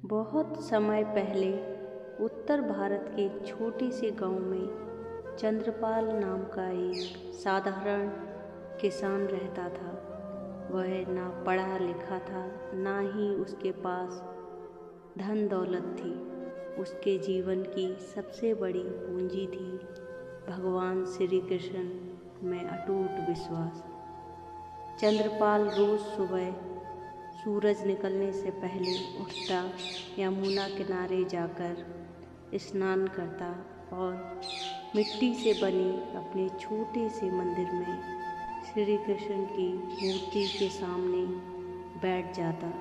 बहुत समय पहले उत्तर भारत के एक छोटे से गांव में चंद्रपाल नाम का एक साधारण किसान रहता था। वह ना पढ़ा लिखा था, ना ही उसके पास धन दौलत थी। उसके जीवन की सबसे बड़ी पूंजी थी भगवान श्री कृष्ण में अटूट विश्वास। चंद्रपाल रोज सुबह सूरज निकलने से पहले उठता, यमुना किनारे जाकर स्नान करता और मिट्टी से बने अपने छोटे से मंदिर में श्री कृष्ण की मूर्ति के सामने बैठ जाता।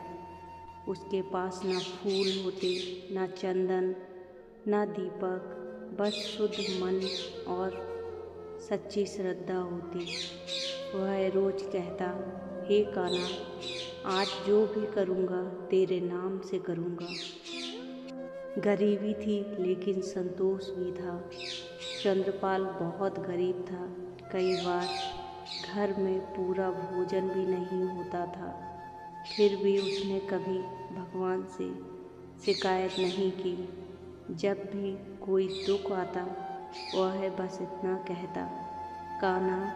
उसके पास ना फूल होते, ना चंदन, ना दीपक, बस शुद्ध मन और सच्ची श्रद्धा होती। वह रोज कहता, हे कान्हा, आज जो भी करूँगा तेरे नाम से करूँगा। गरीबी थी लेकिन संतोष भी था। चंद्रपाल बहुत गरीब था। कई बार घर में पूरा भोजन भी नहीं होता था। फिर भी उसने कभी भगवान से शिकायत नहीं की। जब भी कोई दुख आता वह बस इतना कहता, कान्हा,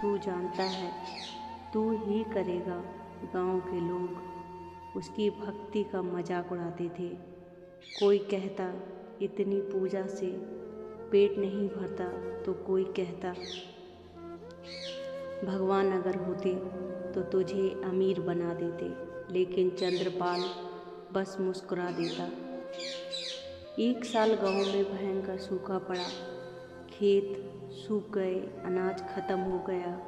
तू जानता है, तू ही करेगा। गांव के लोग उसकी भक्ति का मजाक उड़ाते थे। कोई कहता, इतनी पूजा से पेट नहीं भरता, तो कोई कहता, भगवान अगर होते तो तुझे अमीर बना देते। लेकिन चंद्रपाल बस मुस्कुरा देता। एक साल गांव में भयंकर सूखा पड़ा। खेत सूख गए, अनाज खत्म हो गया।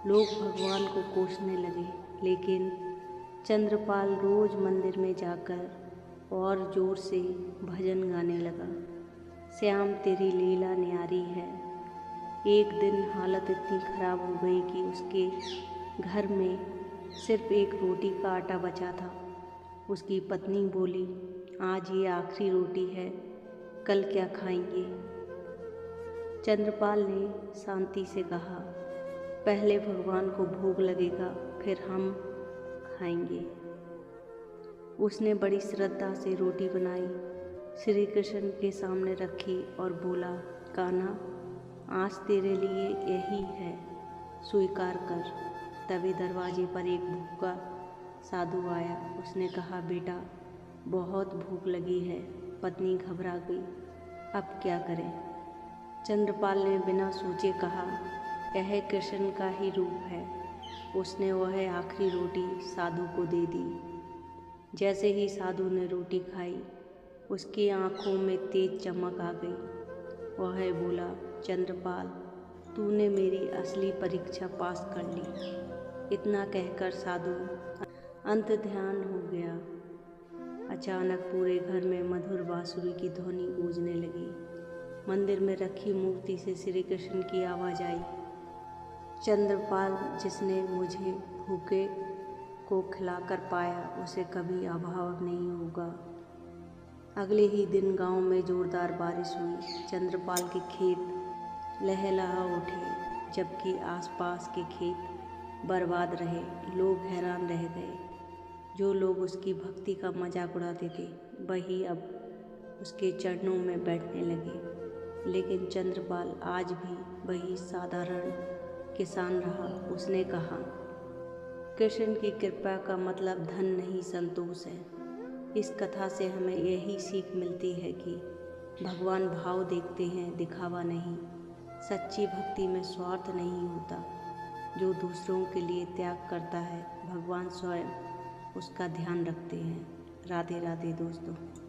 लोग भगवान को कोसने लगे, लेकिन चंद्रपाल रोज मंदिर में जाकर और जोर से भजन गाने लगा। श्याम तेरी लीला न्यारी है। एक दिन हालत इतनी खराब हो गई कि उसके घर में सिर्फ एक रोटी का आटा बचा था। उसकी पत्नी बोली, आज ये आखिरी रोटी है, कल क्या खाएंगे। चंद्रपाल ने शांति से कहा, पहले भगवान को भोग लगेगा, फिर हम खाएंगे। उसने बड़ी श्रद्धा से रोटी बनाई, श्री कृष्ण के सामने रखी और बोला, कान्हा, आज तेरे लिए यही है, स्वीकार कर। तभी दरवाजे पर एक भूखा साधु आया। उसने कहा, बेटा, बहुत भूख लगी है। पत्नी घबरा गई, अब क्या करें। चंद्रपाल ने बिना सोचे कहा, यह कृष्ण का ही रूप है। उसने वह आखिरी रोटी साधु को दे दी। जैसे ही साधु ने रोटी खाई, उसकी आंखों में तेज चमक आ गई। वह बोला, चंद्रपाल, तूने मेरी असली परीक्षा पास कर ली। इतना कहकर साधु अंतर्ध्यान हो गया। अचानक पूरे घर में मधुर बांसुरी की ध्वनि गूंजने लगी। मंदिर में रखी मूर्ति से श्री कृष्ण की आवाज़ आई, चंद्रपाल, जिसने मुझे भूखे को खिलाकर पाया, उसे कभी अभाव नहीं होगा। अगले ही दिन गांव में जोरदार बारिश हुई। चंद्रपाल के खेत लहलहा उठे, जबकि आसपास के खेत बर्बाद रहे। लोग हैरान रह गए। जो लोग उसकी भक्ति का मजाक उड़ाते थे, वही अब उसके चरणों में बैठने लगे। लेकिन चंद्रपाल आज भी वही साधारण किसान रहा। उसने कहा, कृष्ण की कृपा का मतलब धन नहीं, संतोष है। इस कथा से हमें यही सीख मिलती है कि भगवान भाव देखते हैं, दिखावा नहीं। सच्ची भक्ति में स्वार्थ नहीं होता। जो दूसरों के लिए त्याग करता है, भगवान स्वयं उसका ध्यान रखते हैं। राधे राधे दोस्तों।